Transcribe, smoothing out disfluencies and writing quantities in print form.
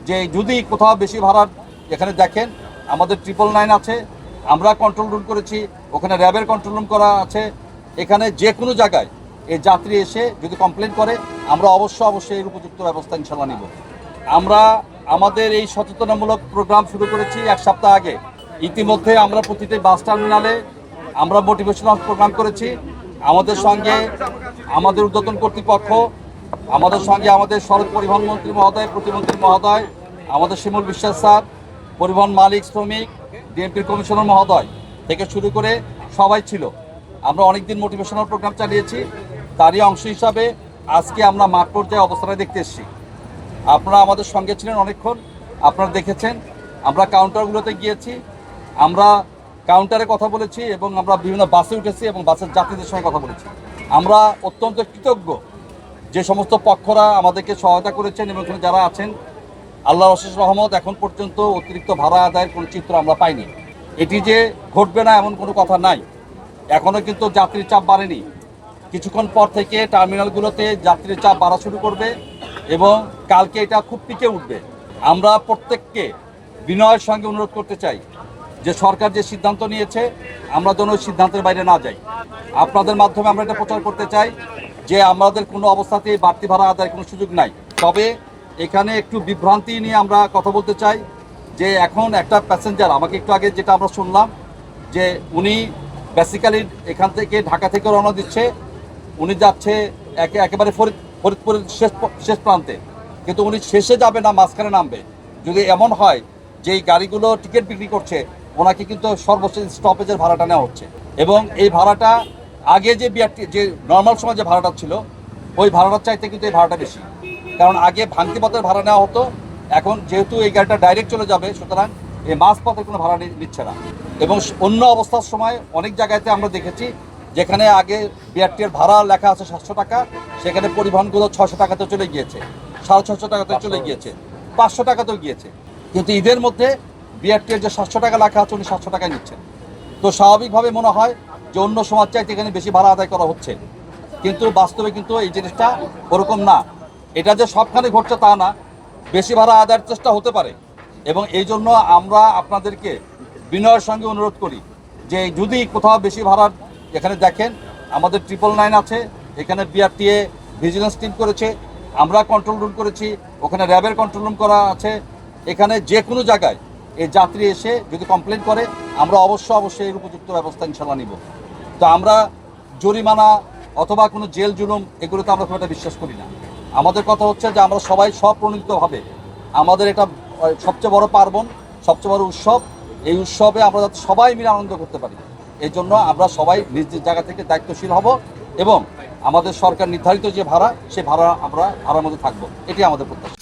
যে যদি কোথাও বেশি ভাড়ার এখানে দেখেন আমাদের 999 আছে, আমরা কন্ট্রোল রুম করেছি, ওখানে র্যাবের কন্ট্রোল রুম করা আছে। এখানে যে কোনো জায়গায় এই যাত্রী এসে যদি কমপ্লেন করে আমরা অবশ্যই এর উপযুক্ত ব্যবস্থা ইনশাল্লাহ নিব। আমরা আমাদের এই সচেতনামূলক প্রোগ্রাম শুরু করেছি এক সপ্তাহ আগে। ইতিমধ্যে আমরা প্রতিটি বাস টার্মিনালে আমরা মোটিভেশনাল প্রোগ্রাম করেছি। আমাদের সঙ্গে আমাদের ঊর্ধ্বতন কর্তৃপক্ষ, আমাদের সঙ্গে আমাদের সড়ক পরিবহন মন্ত্রী মহোদয়, প্রতিমন্ত্রী মহোদয়, আমাদের শিমুল বিশ্বাস স্যার, পরিবহন মালিক, শ্রমিক, ডিএমপির কমিশনার মহোদয় থেকে শুরু করে সবাই ছিল। আমরা অনেক দিন মোটিভেশনাল প্রোগ্রাম চালিয়েছি। তারই অংশ হিসাবে আজকে আমরা মাঠ পর্যায়ে অবস্থাটা দেখতে এসেছি। আপনারা আমাদের সঙ্গে ছিলেন অনেকক্ষণ, আপনারা দেখেছেন। আমরা কাউন্টারগুলোতে গিয়েছি, আমরা কাউন্টারে কথা বলেছি এবং আমরা বিভিন্ন বাসে উঠেছি এবং বাসের যাত্রীদের সঙ্গে কথা বলেছি। আমরা অত্যন্ত কৃতজ্ঞ যে সমস্ত পক্ষরা আমাদেরকে সহায়তা করেছেন এবং এখানে যারা আছেন। আল্লাহর অশেষ রহমত, এখন পর্যন্ত অতিরিক্ত ভাড়া আদায়ের কোনো চিত্র আমরা পাইনি। এটি যে ঘটবে না এমন কোনো কথা নাই। এখনও কিন্তু যাত্রীর চাপ বাড়েনি। কিছুক্ষণ পর থেকে টার্মিনালগুলোতে যাত্রীর চাপ বাড়া শুরু করবে এবং কালকে এটা খুব পিকে উঠবে। আমরা প্রত্যেককে বিনয়ের সঙ্গে অনুরোধ করতে চাই যে সরকার যে সিদ্ধান্ত নিয়েছে আমরা যেন ওই সিদ্ধান্তের বাইরে না যাই। আপনাদের মাধ্যমে আমরা এটা প্রচার করতে চাই যে আমাদের কোনো অবস্থাতেই বাড়তি ভাড়া আদায়ের কোনো সুযোগ নাই। তবে এখানে একটু বিভ্রান্তি নিয়ে আমরা কথা বলতে চাই যে এখন একটা প্যাসেঞ্জার, আমাকে একটু আগে যেটা আমরা শুনলাম যে উনি বেসিক্যালি এখান থেকে ঢাকা থেকে রওনা দিচ্ছে, উনি যাচ্ছে একেবারে ফরিদপুরের শেষ প্রান্তে, কিন্তু উনি শেষে যাবে না, মাঝখানে নামবে। যদি এমন হয় যে এই গাড়িগুলো টিকিট বিক্রি করছে, ওনাকে কিন্তু সর্বশেষ স্টপেজের ভাড়াটা নেওয়া হচ্ছে এবং এই ভাড়াটা আগে যে নর্মাল সময় যে ভাড়াটা ছিল ওই ভাড়াটার চাইতে কিন্তু এই ভাড়াটা বেশি। কারণ আগে ভাঙতি পথের ভাড়া নেওয়া হতো, এখন যেহেতু এই গাড়িটা ডাইরেক্ট চলে যাবে সুতরাং এই মাঝ পথের কোনো ভাড়া নিচ্ছে না। এবং অন্য অবস্থার সময় অনেক জায়গাতে আমরা দেখেছি যেখানে আগে বিআরটির ভাড়া লেখা আছে 700 টাকা, সেখানে পরিবহনগুলো 600 টাকাতে চলে গিয়েছে, 650 টাকাতে চলে গিয়েছে, 500 টাকাতেও গিয়েছে। কিন্তু ঈদের মধ্যে বিআরটির যে 700 টাকা লেখা আছে উনি 700 টাকায় নিচ্ছেন। তো স্বাভাবিকভাবে মনে হয় যে অন্য সময় চাইতে এখানে বেশি ভাড়া আদায় করা হচ্ছে, কিন্তু বাস্তবে কিন্তু এই জিনিসটা ওরকম না। এটা যে সবখানে ঘটছে তা না, বেশি ভাড়া আদায়ের চেষ্টা হতে পারে। এবং এই জন্য আমরা আপনাদেরকে বিনয়ের সঙ্গে অনুরোধ করি যে যদি কোথাও বেশি ভাড়ার এখানে দেখেন আমাদের 999 আছে, এখানে বিআরটিএ ভিজিলেন্স টিম করেছে, আমরা কন্ট্রোল রুম করেছি, ওখানে র্যাবের কন্ট্রোল রুম করা আছে। এখানে যে কোনো জায়গায় এই যাত্রী এসে যদি কমপ্লেন করে আমরা অবশ্যই এর উপযুক্ত ব্যবস্থা ইনশাল্লাহ নিব। তো আমরা জরিমানা অথবা কোনো জেল জুলুম এগুলোতে আমরা খুব একটা বিশ্বাস করি না। আমাদের কথা হচ্ছে যে আমরা সবাই স্বপ্রণোদিতভাবে, আমাদের এটা সবচেয়ে বড় পার্বণ, সবচেয়ে বড় উৎসব, এই উৎসবে আমরা যাতে সবাই মিলে আনন্দ করতে পারি এই জন্য আমরা সবাই নিজ নিজ জায়গা থেকে দায়িত্বশীল হব এবং আমাদের সরকার নির্ধারিত যে ভাড়া সে ভাড়া আমরা ভাড়ার মধ্যে থাকবো, এটি আমাদের প্রত্যাশা।